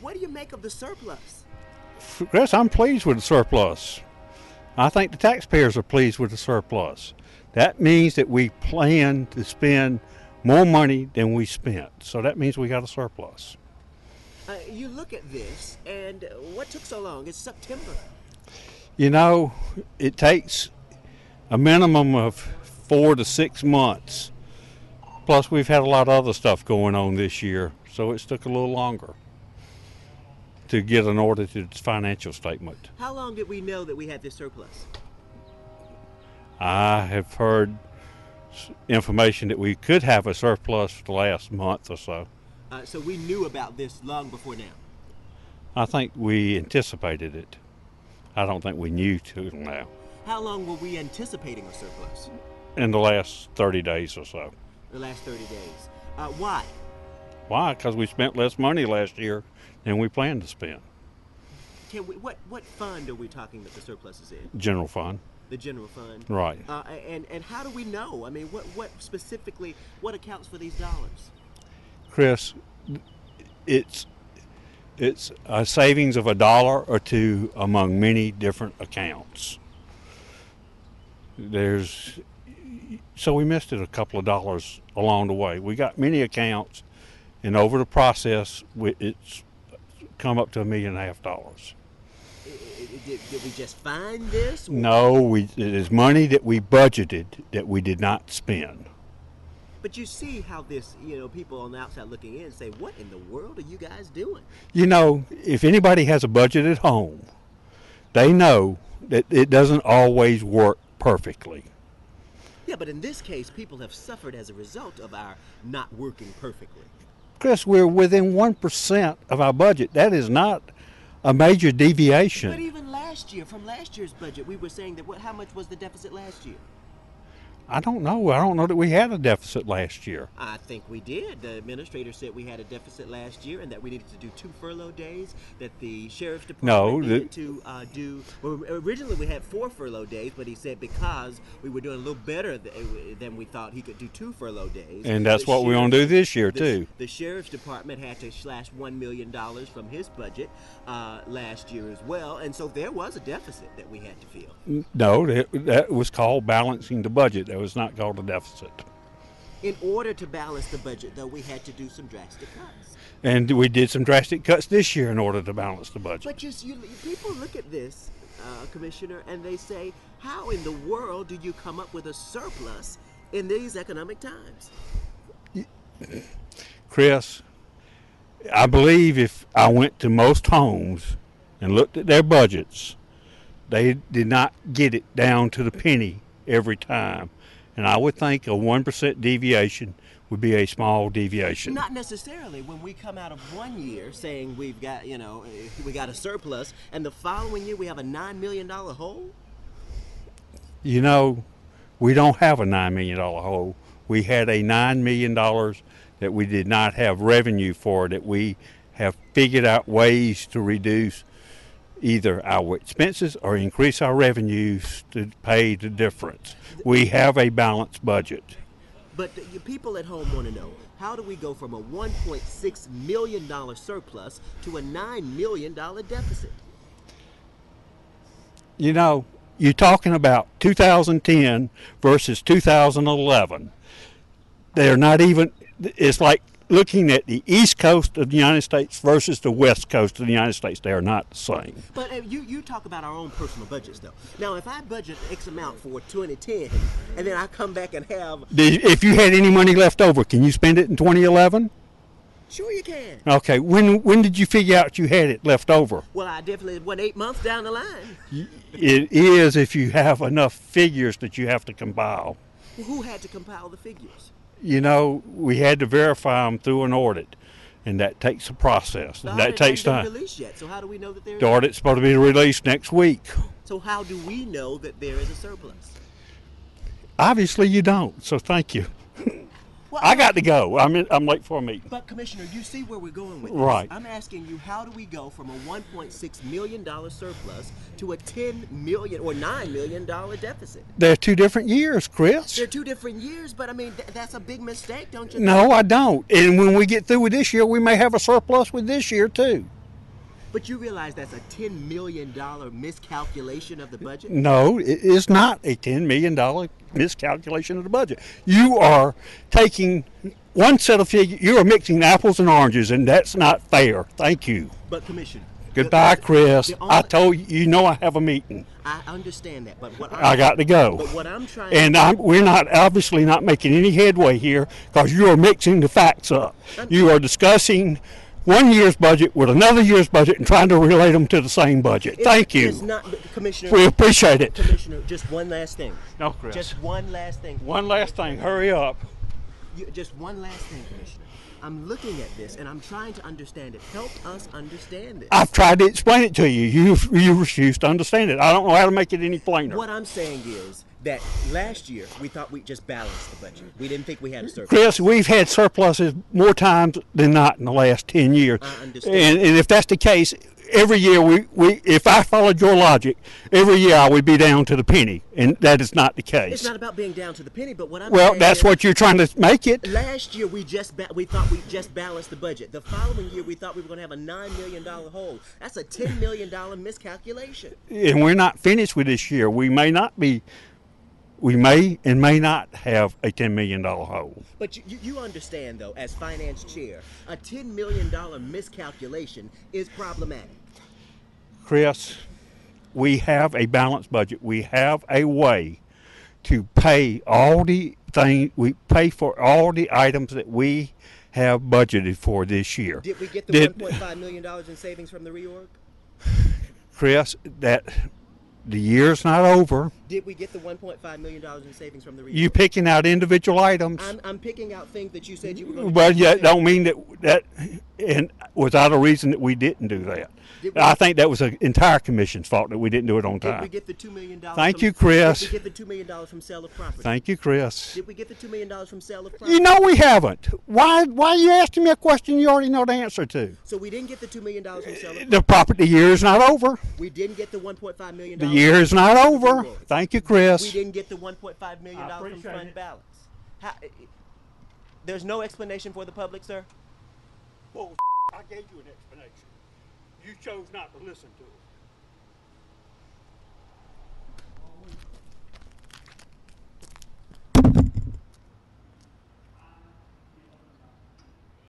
What do you make of the surplus? Chris, I'm pleased with the surplus. I think the taxpayers are pleased with the surplus. That means that we plan to spend more money than we spent. So that means we got a surplus. You look at this, and what took so long? It's September. You know, it takes a minimum of 4 to 6 months. Plus, we've had a lot of other stuff going on this year, so it's took a little longer to get an audited financial statement. How long did we know that we had this surplus? I have heard information that we could have a surplus for the last month or so. So we knew about this long before now? I think we anticipated it. I don't think we knew till now. How long were we anticipating a surplus? In the last 30 days or so. The last 30 days. Why? Why? Because we spent less money last year than we planned to spend. What fund are we talking that the surplus is in? General fund. The general fund. Right. And how do we know? I mean, what specifically, what accounts for these dollars? Chris, it's a savings of $1 or $2 among many different accounts. So we missed it a couple of dollars along the way. We got many accounts, and over the process, it's come up to $1.5 million. Did we just find this? No, it is money that we budgeted that we did not spend. But you see how this, people on the outside looking in say, what in the world are you guys doing? You know, if anybody has a budget at home, they know that it doesn't always work perfectly. Yeah, but in this case, people have suffered as a result of our not working perfectly. Chris, we're within 1% of our budget. That is not a major deviation. But even last year, from last year's budget, we were saying that how much was the deficit last year? I don't know. I don't know that we had a deficit last year. I think we did. The administrator said we had a deficit last year and that we needed to do 2 furlough days, that the sheriff's department needed to do. Well, originally we had 4 furlough days, but he said because we were doing a little better than we thought, he could do 2 furlough days. And that's what we're going to do this year, too. The sheriff's department had to slash $1 million from his budget last year as well, and so there was a deficit that we had to fill. No, that was called balancing the budget. That was not called a deficit. In order to balance the budget, though, we had to do some drastic cuts. And we did some drastic cuts this year in order to balance the budget. But people look at this, Commissioner, and they say, how in the world do you come up with a surplus in these economic times? Chris, I believe if I went to most homes and looked at their budgets, they did not get it down to the penny every time. And I would think a 1% deviation would be a small deviation. Not necessarily. When we come out of one year saying we've got, we got a surplus, and the following year we have a $9 million hole? You know, we don't have a $9 million hole. We had a $9 million that we did not have revenue for, that we have figured out ways to reduce either our expenses or increase our revenues to pay the difference. We have a balanced budget. But people at home want to know, how do we go from a $1.6 million surplus to a $9 million deficit? You know, you're talking about 2010 versus 2011. They're not even, it's like looking at the east coast of the United States versus the west coast of the United States. They are not the same. But you talk about our own personal budgets, though. Now, if I budget X amount for 2010, and then I come back and have... If you had any money left over, can you spend it in 2011? Sure you can. Okay. When did you figure out you had it left over? Well, I definitely, 8 months down the line. It is if you have enough figures that you have to compile. Well, who had to compile the figures? You know, we had to verify them through an audit, and that takes a process. And that takes time. Released yet, so how do we know that there is? The audit's supposed to be released next week. So how do we know that there is a surplus? Obviously, you don't. So thank you. Well, I got to go. I'm late for a meeting. But Commissioner, you see where we're going with this. Right. I'm asking you, how do we go from a $1.6 million surplus to a $10 million or $9 million deficit? They're 2 different years, Chris. They're 2 different years, but I mean, that's a big mistake, don't you think? No, I don't. And when we get through with this year, we may have a surplus with this year, too. But you realize that's a $10 million miscalculation of the budget? No, it is not a $10 million miscalculation of the budget. You are taking one set of figures, you are mixing apples and oranges, and that's not fair. Thank you. But, Commissioner. Goodbye, Chris. I told you, you know I have a meeting. I understand that, but I got to go. But what I'm trying and we're not obviously not making any headway here because you are mixing the facts up. You are discussing one year's budget with another year's budget and trying to relate them to the same budget. Thank you. It's not, Commissioner. We appreciate it. Commissioner, just one last thing. No, Chris. Just one last thing. One last thing. Hurry up. Just one last thing, Commissioner. I'm looking at this and I'm trying to understand it. Help us understand it. I've tried to explain it to you. You refuse to understand it. I don't know how to make it any plainer. What I'm saying is that last year we thought we just balanced the budget. We didn't think we had a surplus. Chris, we've had surpluses more times than not in the last 10 years. I understand. And if that's the case, every year if I followed your logic, every year I would be down to the penny, and that is not the case. It's not about being down to the penny, but what I'm well, saying that's is, what you're trying to make it. Last year we thought we just balanced the budget. The following year we thought we were going to have a $9 million hole. That's a $10 million miscalculation. And we're not finished with this year. We may and may not have a $10 million hole. But you understand, though, as finance chair, a $10 million miscalculation is problematic. Chris, we have a balanced budget. We have a way to pay all the things, we pay for all the items that we have budgeted for this year. Did we get the $1.5 million in savings from the reorg? Chris, the year's not over. Did we get the $1.5 million in savings from the reorg? You picking out individual items. I'm picking out things that you said you were going to do. Well, yeah, don't mean that and without a reason that we didn't do that. I think that was the entire commission's fault that we didn't do it on time. Did we get the $2 million? Thank you, Chris. Did we get the $2 million from sale of property? Thank you, Chris. Did we get the $2 million from sale of property? You know we haven't. Why are you asking me a question you already know the answer to? So we didn't get the $2 million from sale of property? The property year is not over. We didn't get the $1.5 million. The year is not over. Thank you, Chris. We didn't get the $1.5 million from fund balance. There's no explanation for the public, sir? Well, I gave you an explanation. You chose not to listen to it.